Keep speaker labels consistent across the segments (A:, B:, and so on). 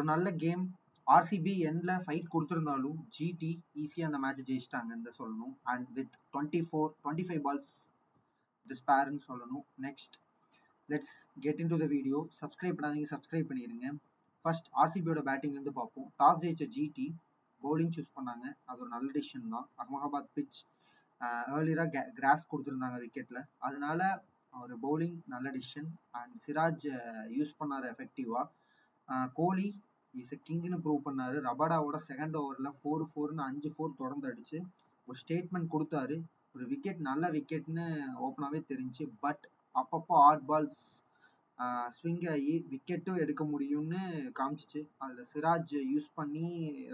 A: ஒரு நல்ல game. RCB எண்ட்ல ஃபைட் கொடுத்திருந்தாலும் ஜிடி ஈஸியா அந்த மேட்ச் ஜெயிச்சிட்டாங்கன்னு சொல்லணும். அண்ட் வித் 25 பால்ஸ் டிஸ்பேர்னு சொல்லணும். Next let's get in to the video. Subscribe பண்ணாதீங்க, சப்ஸ்கிரைப் பண்ணிடுங்க. ஃபர்ஸ்ட் ஆர்சிபியோட பேட்டிங் வந்து பார்ப்போம். டாஸ் ஜெயிச்ச ஜிடி பவுலிங் சூஸ் பண்ணாங்க. அது ஒரு நல்ல டிசிஷன் தான். அகமதாபாத் பிச் ஏர்லியராக கிராஸ் கொடுத்துருந்தாங்க விக்கெட்ல, அதனால ஒரு பவுலிங் நல்ல டிசிஷன். அண்ட் சிராஜ் யூஸ் பண்ணாரு எஃபெக்டிவா. கோலி இஸ் கிங்னு ப்ரூவ் பண்ணாரு. ரபாடாவோட செகண்ட் ஓவரில் 4-4ன்னு 5 4 தொடர்ந்து அடிச்சு ஒரு ஸ்டேட்மெண்ட் கொடுத்தாரு. ஒரு விக்கெட் நல்ல விக்கெட்னு ஓப்பனாகவே தெரிஞ்சு. பட் அப்பப்போ ஆட் பால்ஸ் ஸ்விங் ஆகி விக்கெட்டும் எடுக்க முடியும்னு காமிச்சிச்சு. அதில் சிராஜ் யூஸ் பண்ணி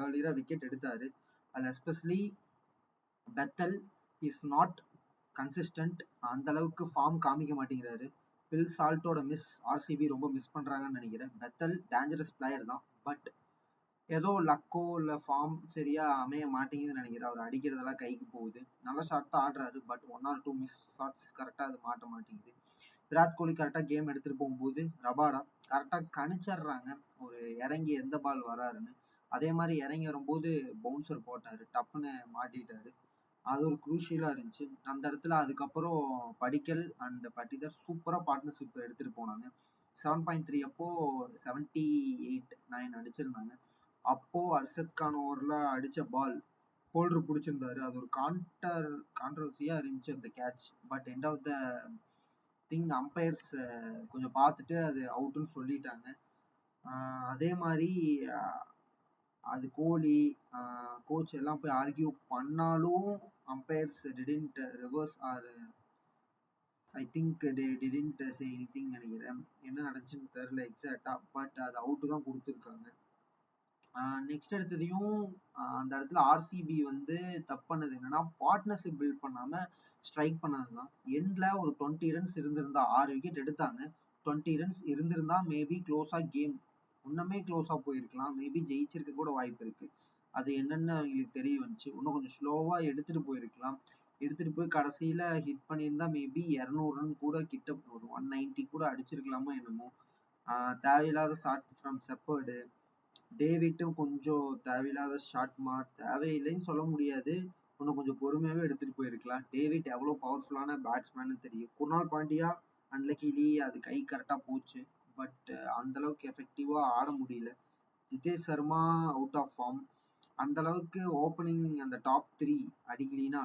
A: ஏர்லியராக விக்கெட் எடுத்தார். அதில் especially Bethel is not consistent. அந்த அளவுக்கு ஃபார்ம் காமிக்க மாட்டேங்கிறாரு. பில் சால்ட்டோட மிஸ் ஆர்சிபி ரொம்ப மிஸ் பண்ணுறாங்கன்னு நினைக்கிறேன். பெத்தல் டேஞ்சரஸ் பிளேயர் தான், பட் ஏதோ லக்கோ இல்லை ஃபார்ம் சரியா அமைய மாட்டேங்குதுன்னு நினைக்கிறேன். அவர் அடிக்கிறதெல்லாம் கைக்கு போகுது. நல்ல ஷாட் தான் ஆடுறாரு, பட் 1 or 2 மிஸ் ஷாட்ஸ் கரெக்டாக அது மாட்ட மாட்டேங்குது. விராட் கோலி கரெக்டாக கேம் எடுத்துகிட்டு போகும்போது ரபாடா கரெக்டாக கணிச்சிடுறாங்க ஒரு இறங்கி எந்த பால் வராருன்னு. அதே மாதிரி இறங்கி வரும்போது பவுன்சர் போட்டார், டப்புன்னு மாட்டிட்டாரு. அது ஒரு குரூஷியலாக இருந்துச்சு அந்த இடத்துல. அதுக்கப்புறம் படிக்கல் அண்ட் பட்டிதர் சூப்பராக பார்ட்னர்ஷிப் எடுத்துகிட்டு போனாங்க. 7.3 அப்போ 78-9 அடிச்சிருந்தாங்க. அப்போ அர்ஷத் கான் ஓவரில் அடித்த பால் ஹோல்டர் பிடிச்சிருந்தாரு. அது ஒரு கான்ட்ரவர்சியாக இருந்துச்சு அந்த catch. But end of the thing umpires கொஞ்சம் பார்த்துட்டு அது அவுட்டுன்னு சொல்லிட்டாங்க. அதே மாதிரி அது கோலி கோச் எல்லாம் போய் ஆர்கியூ பண்ணாலும் umpires didn't reverse or I think didn't say anything நினைக்கிறேன். என்ன நடந்துச்சுன்னு தெரியல எக்ஸாக்டா, பட் அது அவுட்டு தான் கொடுத்துருக்காங்க. நெக்ஸ்ட் எடுத்ததையும் அந்த இடத்துல ஆர்சிபி வந்து தப்பு பண்ணது என்னன்னா பார்ட்னர்ஷிப் பில்ட் பண்ணாம ஸ்ட்ரைக் பண்ணது தான். எண்ட்ல ஒரு 20 ரன்ஸ் இருந்திருந்தா 6 விக்கெட் எடுத்தாங்க. 20 ரன்ஸ் இருந்திருந்தா மேபி க்ளோஸா கேம் இன்னுமே க்ளோஸா போயிருக்கலாம். மேபி ஜெயிச்சிருக்க கூட வாய்ப்பு இருக்கு. அது என்னன்னு அவங்களுக்கு தெரிய வந்துச்சு. இன்னும் கொஞ்சம் ஸ்லோவா எடுத்துட்டு போயிருக்கலாம். எடுத்துட்டு போய் கடைசியில ஹிட் பண்ணியிருந்தா மேபி 200 ரன் கூட கிட்ட ஒரு 190 கூட அடிச்சிருக்கலாமோ என்னமோ. தேவையில்லாத ஷாட் ஃப்ரம் செப்பர்டு. டேவிட்டும் கொஞ்சம் தேவையில்லாத ஷாட் தேவையில்லைன்னு சொல்ல முடியாது. இன்னும் கொஞ்சம் பொறுமையாவே எடுத்துட்டு போயிருக்கலாம். டேவிட் எவ்வளோ பவர்ஃபுல்லான பேட்ஸ்மேன்னு தெரியும். குர்னால் பாண்டியா அன்லக்கிலி அது கை கரெக்டாக போச்சு. பட் அந்த அளவுக்கு எஃபெக்டிவா ஆட முடியல. Jitesh Sharma out of form. அந்த அளவுக்கு ஓப்பனிங் அந்த டாப் 3 அடிக்கலினா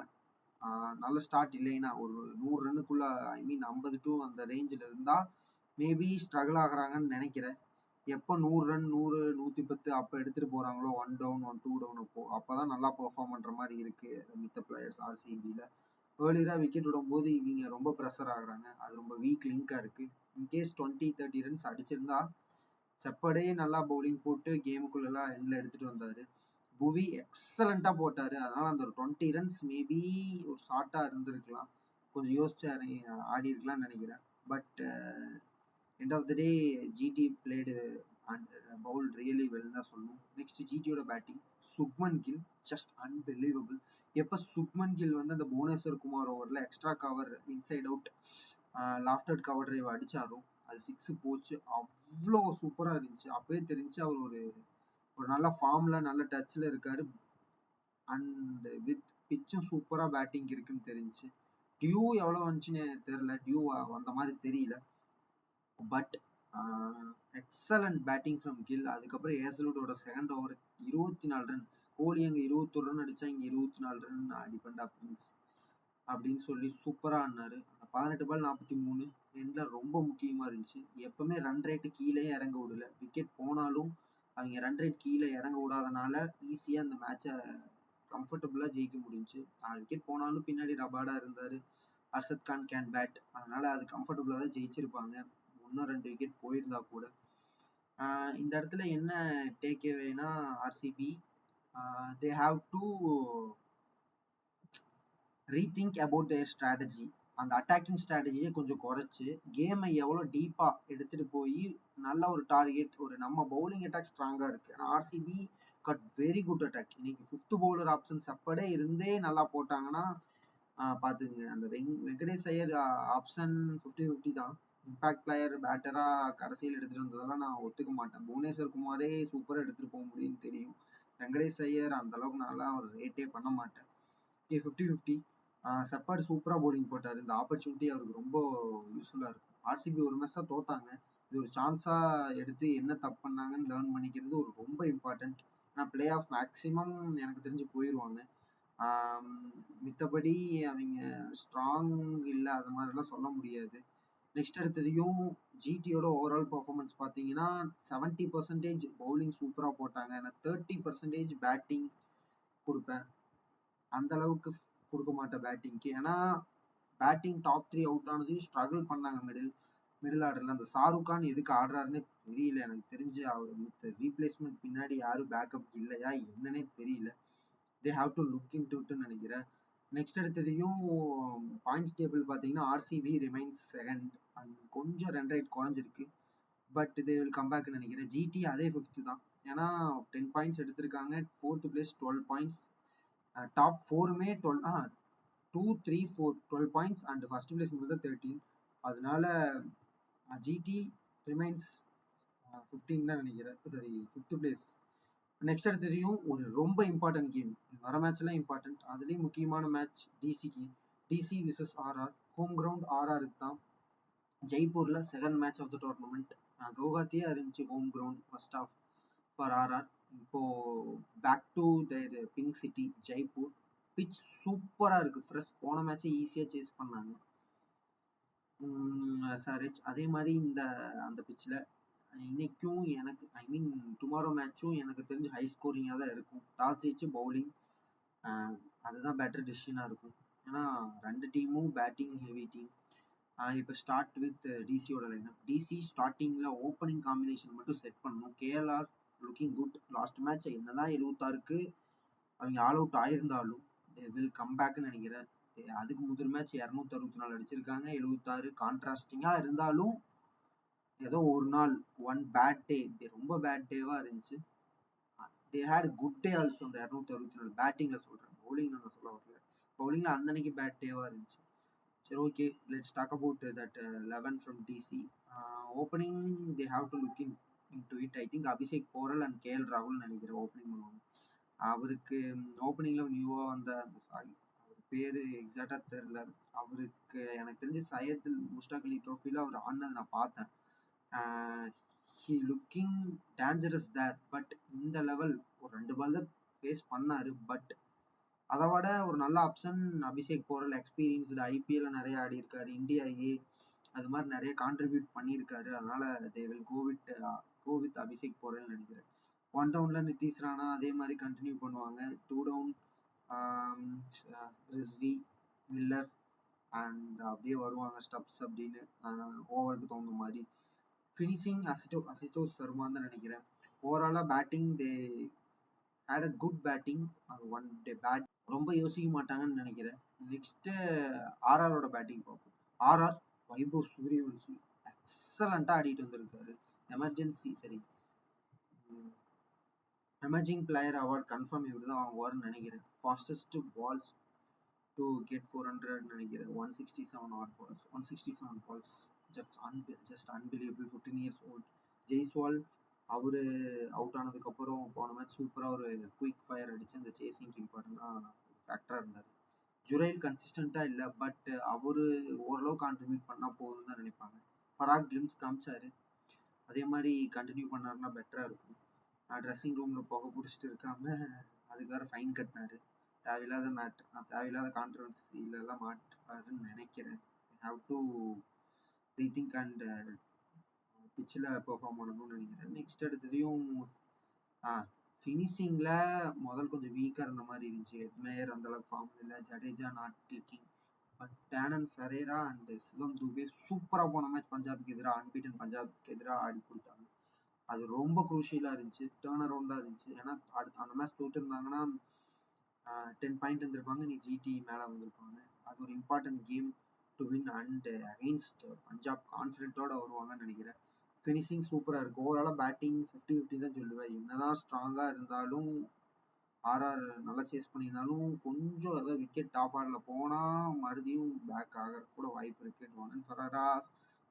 A: நல்ல ஸ்டார்ட் இல்லைன்னா ஒரு 100 ரன்னுக்குள்ள ஐ மீன் 50 to அந்த ரேஞ்சில் இருந்தா மேபி ஸ்ட்ரகிள் ஆகுறாங்கன்னு நினைக்கிறேன். எப்போ 100 ரன் 100 110 அப்போ எடுத்துட்டு போறாங்களோ 1 டவுன் 2 டவுன் அப்போதான் நல்லா பெர்ஃபார்ம் பண்ற மாதிரி இருக்கு மித்த பிளேயர்ஸ் ஆர்சிபியில். ஏர்லியரா விக்கெட் விடும்போது இவங்க ரொம்ப ப்ரெஷர் ஆகுறாங்க. அது ரொம்ப வீக் லிங்கா இருக்கு. இன்கேஸ் 20-30 ரன்ஸ் அடிச்சிருந்தா செப்படே நல்லா பவுலிங் போட்டு கேமுக்குள்ளெல்லாம் எண்ட்ல எடுத்துட்டு வந்தாரு. புவி எக்ஸலண்டா போட்டாரு. அதனால அந்த ஒரு 20 ரன்ஸ் மேபி ஒரு ஷார்ட்டா இருந்திருக்கலாம். கொஞ்சம் யோசிச்சு ஆடி இருக்கலாம்னு நினைக்கிறேன். But end of the day GT played and bowl really well தான் சொல்லணும். நெக்ஸ்ட் ஜிடியோட batting. Shubman Gill just unbelievable. எப்போ சுப்மன் கில் வந்து அந்த புவனேஸ்வர் குமார் ஓவரில் extra cover inside out lofted cover drive அடிச்சாரோ அது 6 போச்சு. அவ்வளோ சூப்பராக இருந்துச்சு. அப்பவே தெரிஞ்சு அவர் ஒரு நல்ல ஃபார்ம்ல நல்ல டச்ல இருக்காரு. அண்ட் வித் பிச்சும் சூப்பரா பேட்டிங் இருக்குன்னு தெரிஞ்சு. டியூ எவ்வளோ வந்துச்சுன்னு தெரியல. டியூ வந்த மாதிரி தெரியல. But excellent batting from Gill. அதுக்கப்புறம் ஏசலூட்டோட செகண்ட் ஓவர் 24 ரன். கோலி அங்கே 21 ரன் அடிச்சா இங்கே 24 ரன் டிபெண்ட் அப்படின்னு சொல்லி சூப்பரா ஆடினாரு. 18 பால் 43 எண்ட்ல ரொம்ப முக்கியமா இருந்துச்சு. எப்பவுமே ரன் ரேட்டு கீழே இறங்க விடல. விக்கெட் போனாலும் அவங்க ரன் ரேட் கீழே இறங்க விடாதனால ஈஸியா அந்த மேட்சை கம்ஃபர்டபுளா ஜெயிக்க முடிஞ்சுச்சு. 4 விக்கெட் போனாலும் பின்னாடி ரபாடா இருந்தாரு. Arshad Khan can bat. அதனால அது கம்ஃபர்டபுளா தான் ஜெயிச்சிருப்பாங்க. இன்னும் 2 விக்கெட் போயிருந்தா கூட. இந்த இடத்துல என்ன டேக் அவேனா RCB they have to rethink about their strategy. அந்த அட்டாக்கிங் ஸ்ட்ராட்டஜியை கொஞ்சம் குறைச்சு கேமை எவ்வளோ டீப்பாக எடுத்துகிட்டு போய் நல்ல ஒரு டார்கெட் ஒரு நம்ம பவுலிங் அட்டாக் ஸ்ட்ராங்காக இருக்குது. ஏன்னா RCB cut very good attack. இன்னைக்கு 5th பவுலர் ஆப்ஷன் செப்படே இருந்தே நல்லா போட்டாங்கன்னா பார்த்துக்குங்க. அந்த வெங்கடேஷ் ஐயர் ஆப்ஷன் 50-50 தான். இம்பாக்ட் பிளேயர் பேட்டரா கடைசியில் எடுத்துட்டு வந்ததெல்லாம் நான் ஒத்துக்க மாட்டேன். புவனேஸ்வர் குமாரே சூப்பரா எடுத்துட்டு போக முடியும்னு தெரியும். வெங்கடேஷ் ஐயர் அந்த அளவுக்கு நல்லா அவர் ரேட்டே பண்ண மாட்டேன். ஓகே 50-50. செப்பர்ட் சூப்பரா பவுலிங் போட்டாரு. இந்த ஆப்பர்ச்சுனிட்டி அவருக்கு ரொம்ப யூஸ்ஃபுல்லா இருக்கும். ஆர்சிபி ஒரு மேட்ச் தான் தோத்தாங்க. இது ஒரு சான்ஸா எடுத்து என்ன தப்பு பண்ணாங்கன்னு லேர்ன் பண்ணிக்கிறது ஒரு ரொம்ப இம்பார்ட்டன்ட். ஏன்னா பிளே ஆஃப் மேக்ஸிமம் எனக்கு தெரிஞ்சு போயிடுவாங்க. மித்தபடி அவங்க ஸ்ட்ராங் இல்லை அது மாதிரிலாம் சொல்ல முடியாது. நெக்ஸ்ட் அடுத்ததையும் ஜிடியோட ஓவரால் பர்ஃபார்மன்ஸ் பார்த்தீங்கன்னா 70% பவுலிங் சூப்பராக போட்டாங்க. நான் 30% பேட்டிங் கொடுப்பேன். அந்த அளவுக்கு கொடுக்க மாட்டேன் பேட்டிங்க்கு. ஏன்னா பேட்டிங் டாப் 3 அவுட் ஆனதையும் ஸ்ட்ரகிள் பண்ணாங்க மிடில் ஆர்டரில். அந்த ஷாருக் கான் எதுக்கு ஆடுறாருன்னே தெரியல. எனக்கு தெரிஞ்சு அவர் மித்த ரீப்ளேஸ்மெண்ட் பின்னாடி யாரும் பேக்கப் இல்லையா என்னன்னே தெரியல. They have to look in டுன்னு நினைக்கிறேன். நெக்ஸ்ட் அடுத்ததையும் பாயிண்ட்ஸ் டேபிள் பார்த்தீங்கன்னா ஆர்சிபி ரிமைன்ஸ் செகண்ட். அண்ட் கொஞ்சம் ரன் ரேட் குறைஞ்சிருக்கு. பட் தே வில் கம்பேக்னு நினைக்கிறேன். ஜிடி அதே 5th தான். ஏன்னா 10 பாயிண்ட்ஸ் எடுத்திருக்காங்க. 4th place 12 points. டாப் 4மே 12 2 3 4 12 பாயிண்ட்ஸ் அண்ட் ஃபர்ஸ்ட் பிளேஸ் மட்டும் தான் 13. அதனால ஜிடி ரிமைன்ஸ் 15 தான் நினைக்கிறேன். Sorry 5th place. நெக்ஸ்ட் அடுத்ததையும் ஒரு ரொம்ப இம்பார்ட்டன்ட் கேம். வர மேட்ச்லாம் இம்பார்ட்டன்ட். அதுலேயும் முக்கியமான மேட்ச் டிசிக்கு. DC versus RR. Home ground ஆர்ஆருக்கு தான். ஜெய்ப்பூரில் second match of the tournament. கவுஹாத்தியே இருந்துச்சு home ground first of for RR. இப்போ back to the pink city Jaipur. Pitch சூப்பராக இருக்குது. ஃப்ரெஷ். போன மேட்சை ஈஸியாக சேஸ் பண்ணாங்க சரேஜ். அதே மாதிரி அந்த பிச்சில் இன்னைக்கும் எனக்கு டுமாரோ மேட்சும் எனக்கு தெரிஞ்சு ஹை ஸ்கோரிங்காக தான் இருக்கும். டாஸ் ஜெயிச்சு பவுலிங் அதுதான் பெட்டர் டிசிஷனாக இருக்கும். ஏன்னா ரெண்டு டீமும் பேட்டிங் ஹெவி டீம். இப்போ ஸ்டார்ட் வித் டிசியோட லைனப். டிசி ஸ்டார்டிங்கில் ஓப்பனிங் காம்பினேஷன் மட்டும் செட் பண்ணணும். KLR looking good. Last match என்னதான் 76க்கு அவங்க ஆல் அவுட் ஆயிருந்தாலும் வில் கம்பேக்னு நினைக்கிறேன். அதுக்கு முதல் மேட்ச் 264 அடிச்சிருக்காங்க. 76 கான்ட்ராஸ்டிங்காக இருந்தாலும் ஏதோ ஒரு நாள் ஒன் பேட் டே, ரொம்ப பேட் டேவா இருந்துச்சு. They had good day also. அந்த 264 பேட்டிங்ல சொல்றேன், பவுலிங் நான் சொல்ல வரல. பவுலிங்ல அந்த அன்னைக்கு பேட் டேவா இருந்துச்சு. சரி okay, let's talk about that 11 from DC. Opening they have to look in to it. I think Abhishek Porel and KL ராகுல் நினைக்கிறேன் ஓப்பனிங் பண்ணுவாங்க. அவருக்கு ஓப்பனிங்ல நியூவா வந்த அந்த சாரி அவர் பேரு எக்ஸாக்டா தெரியல. அவருக்கு எனக்கு தெரிஞ்சு சையத் முஸ்டாக் அலி ட்ரோஃபில அவர் ஆடினது நான் பார்த்தேன். He looking dangerous there. But இந்த லெவல் ஒரு 2 பால் தான் பேஸ் பண்ணாரு. பட் அதை விட ஒரு நல்ல ஆப்ஷன் அபிஷேக் போரல். எக்ஸ்பீரியன்ஸ்டு, ஐபிஎல்ல நிறைய ஆடி இருக்காரு. இந்தியா ஏ அது மாதிரி நிறைய கான்ட்ரிபியூட் பண்ணியிருக்காரு. அதனால they will go with Abhishek Porel நினைக்கிறேன். 1 டவுன்ல நிதிஷ் ராணா அதே மாதிரி கண்டினியூ பண்ணுவாங்க. 2 டவுன் ரிஸ்வி, மில்லர் அண்ட் அப்படியே வருவாங்க ஸ்டப்ஸ் அப்படின்னு ஓவருக்கு தகுந்த மாதிரி. ஃபினிஷிங் அசிதோஷ் சர்மான்னு தான் நினைக்கிறேன். ஓவராலாக batting they had a good batting. One day bad ரொம்ப யோசிக்க மாட்டாங்கன்னு நினைக்கிறேன். நெக்ஸ்ட்டு ஆர்ஆரோட பேட்டிங் பார்ப்போம். ஆர்ஆர் வைபவ் சூரியவன்சி எக்ஸலண்ட்டாக ஆடிட்டு வந்திருக்காரு. எமர்ஜிங் பிளேயர் அவார்ட் கன்ஃபார்ம் இவர் தான் வாங்குவார்னு நினைக்கிறேன். ஃபாஸ்டஸ்ட் பால்ஸ் டு கெட் 400 நினைக்கிறேன். 167 are balls, 167 balls. Just unbelievable. 15 years old. Jaiswal அவரு அவுட் ஆனதுக்கப்புறம் போன மேட்ச் சூப்பராக ஒரு குயிக் ஃபயர் அடிச்சு அந்த சேசிங்க்கு இம்பார்ட்டண்டாக ஃபேக்டராக இருந்தார். ஜுரைல் கன்சிஸ்டண்ட்டாக இல்லை. பட் அவரு ஓரளவு கான்ட்ரிபியூட் பண்ணால் போதும்னு தான் நினைப்பாங்க. பராக் கிளிம்ஸ் காமிச்சாரு. அதே மாதிரி கண்டினியூ பண்ணாருன்னா பெட்டராக இருக்கும். ட்ரெஸ்ஸிங் ரூமில் புகை பிடிச்சிட்டு இருக்காம அதுக்கு வேறு ஃபைன் கட்டினாரு. தேவையில்லாத கான்ட்ரவர்சிலெல்லாம் மாட்டாருன்னு நினைக்கிறேன். ஹாவ் டு ரீதிங்க் அண்ட் பிச்சில் பெர்ஃபார்ம் பண்ணணும்னு நினைக்கிறேன். நெக்ஸ்ட் அடுத்ததையும் ஃபினிஷிங்கில் முதல் கொஞ்சம் வீக்காக இருந்த மாதிரி இருந்துச்சு. எட்மேயர் அந்தளவுக்கு ஃபார்ம் இல்லை. Jadeja not clicking. But Donovan Ferreira and Shivam Dube சூப்பராக போன மேட்ச் பஞ்சாபுக்கு எதிராக, அன்பீட்டன் பஞ்சாபுக்கு எதிராக ஆடி கொடுத்தாங்க. அது ரொம்ப குரூஷியலாக இருந்துச்சு. டேர்ன் அரவுண்டாக இருந்துச்சு. ஏன்னா அடுத்து அந்த மேட்ச் தோற்றுருந்தாங்கன்னா 10 பாயிண்ட் வந்திருப்பாங்க. நீ ஜிடி மேலே வந்திருப்பாங்க. அது ஒரு important game to win and against Punjab கான்ஃபிடென்ட்டோட வருவாங்கன்னு நினைக்கிறேன். ஃபினிஷிங் சூப்பராக இருக்குது. ஓவராலாக பேட்டிங் 50-50 தான் சொல்லுவேன். என்னதான் ஸ்ட்ராங்காக இருந்தாலும் ஆர்ஆர் நல்லா சேஸ் பண்ணியிருந்தாலும் கொஞ்சம் விக்கெட் டாப் ஆர்டரில் போனால் மறுபடியும் பேக் ஆக கூட வாய்ப்பு இருக்குது. டோனன் ஃபெரேரா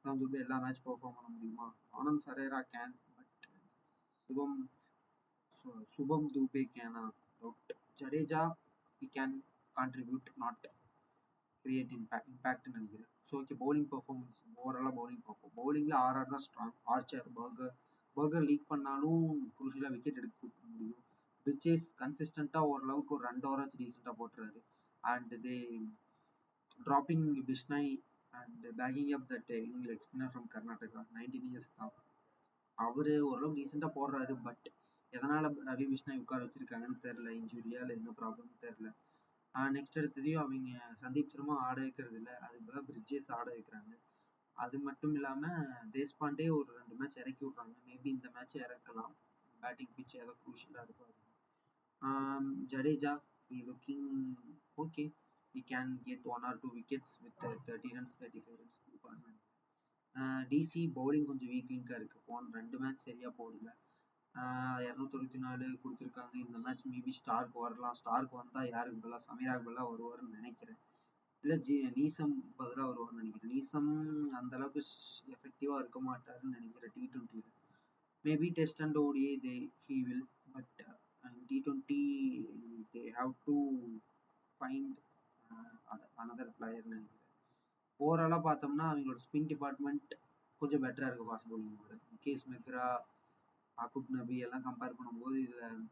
A: அஸ்லாம் துபே எல்லா மேட்ச் பெர்ஃபார்ம் பண்ண முடியுமா? Anand Ferreira can, but Shubham Shubham Dube கேனா? Doubt. Jadeja he can contribute, not create இம்பேக்ட்னு நினைக்கிறேன். ஸோ ஓகே, பவுலிங் பெர்ஃபார்மன்ஸ் ஓவராலாக பவுலிங்கில் ஆர்ஆர் தான் ஸ்ட்ராங். ஆர்ச்சர், பர்கர் லீக் பண்ணாலும் குரூஷியலாக விக்கெட் எடுக்க முடியும். பிச்சேஸ் கன்சிஸ்டண்ட்டாக ஓரளவுக்கு ஒரு 2 ஓவராச்சும் டீசெண்டாக போட்டுறாரு. And they dropping Bishnoi and backing up that young leg spinner from Karnataka, 19 years தான். அவர் ஓரளவு டீசெண்டாக போடுறாரு. பட் எதனால் ரவி பிஷ்னாய் உட்கார வச்சிருக்காங்கன்னு தெரில. இன்ஜுரியா இல்லை என்ன ப்ராப்ளம்னு தெரில. நெக்ஸ்ட் எடுத்ததையும் அவங்க சந்தீப் சர்மா ஆட வைக்கிறது இல்லை, அதுக்கு பதிலாக பிரிட்ஜஸ் ஆட வைக்கிறாங்க. அது மட்டும் இல்லாமல் தேஷ்பாண்டே ஒரு 2 மேட்ச் இறக்கி விட்றாங்க. மேபி இந்த மேட்ச் இறக்கலாம், பேட்டிங் பிச் ஏதோ க்ரூஷியலாக இருப்பார். Jadeja looking okay, he can get 1 or 2 wickets with 30 runs 35 runs கொடுப்பாருன்னு. DC bowling கொஞ்சம் வீக் லிங்காக இருக்குது. போன 2 மேட்ச் சரியாக போடல. 264 கொடுத்துருக்காங்க. இந்த மேட்ச் மேபி ஸ்டார்க் வரலாம். ஸ்டார்க் வந்தால் யாருக்கு பதிலாக சமீராக்கு பதிலாக வருவார்னு நினைக்கிறேன். இல்லை நீசம் பதிலாக வருவார்னு நினைக்கிறேன். நீசம் அந்த அளவுக்கு எஃபெக்டிவாக இருக்க மாட்டாருன்னு நினைக்கிறேன் T20. Maybe test and ODI he will, but T20 they have to find another player நினைக்கிறேன். ஓவராலாக பார்த்தோம்னா அவங்களோட ஸ்பின் டிபார்ட்மெண்ட் கொஞ்சம் பெட்டராக இருக்குது ஃபாஸ்ட் பவுலிங்கோட. முகேஷ் மெக்ரா, ஆகுப் நபி எல்லாம் கம்பேர் பண்ணும்போது இதில்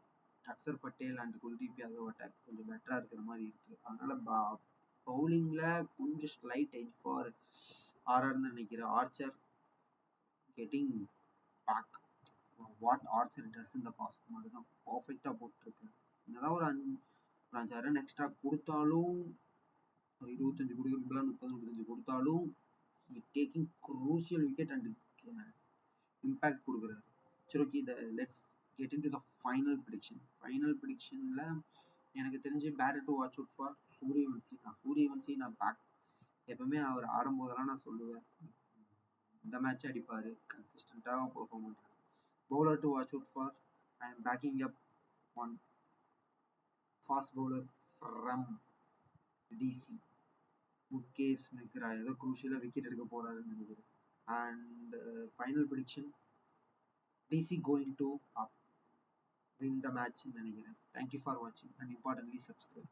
A: அக்சர் பட்டேல் அண்ட் குல்தீப் யாதவ் அட்டாக் கொஞ்சம் பெட்டராக இருக்கிற மாதிரி இருக்குது. அதனால் பவுலிங்கில் கொஞ்சம் ஸ்லைட் எட்ஜ் ஃபார் ஆர்ஆர்னு நினைக்கிறேன். Archer getting back what Archer does இந்த பாஸ்ட் மாதிரி தான் பர்ஃபெக்டாக போட்டுருக்கு. என்னதான் ஒரு 5-6 ரன் எக்ஸ்ட்ரா கொடுத்தாலும், ஒரு 25 கொடுக்குறதுக்குள்ள 30-35 கொடுத்தாலும் taking crucial wicket and impact கொடுக்குறாரு. சரி okay, let's get in to the final ப்ரிடிக்ஷனில் எனக்கு தெரிஞ்சு batter to watch out for Sooryavanshi. நான் பேக் எப்பவுமே அவர் ஆடும்போதெல்லாம் நான் சொல்லுவேன், இந்த மேட்ச் அடிப்பார், கன்சிஸ்டண்ட்டாக பெர்ஃபார்ம் பண்ணுறாரு. Bowler to watch out for, I am backing up one fast bowler from DC, Mukesh மெக்ரா. ஏதோ க்ரூஷியலாக விக்கெட் எடுக்க போகிறாருன்னு நினைக்கிறேன். And final prediction, DC going to win the match in நினைக்கிறேன். Thank you for watching and importantly subscribe.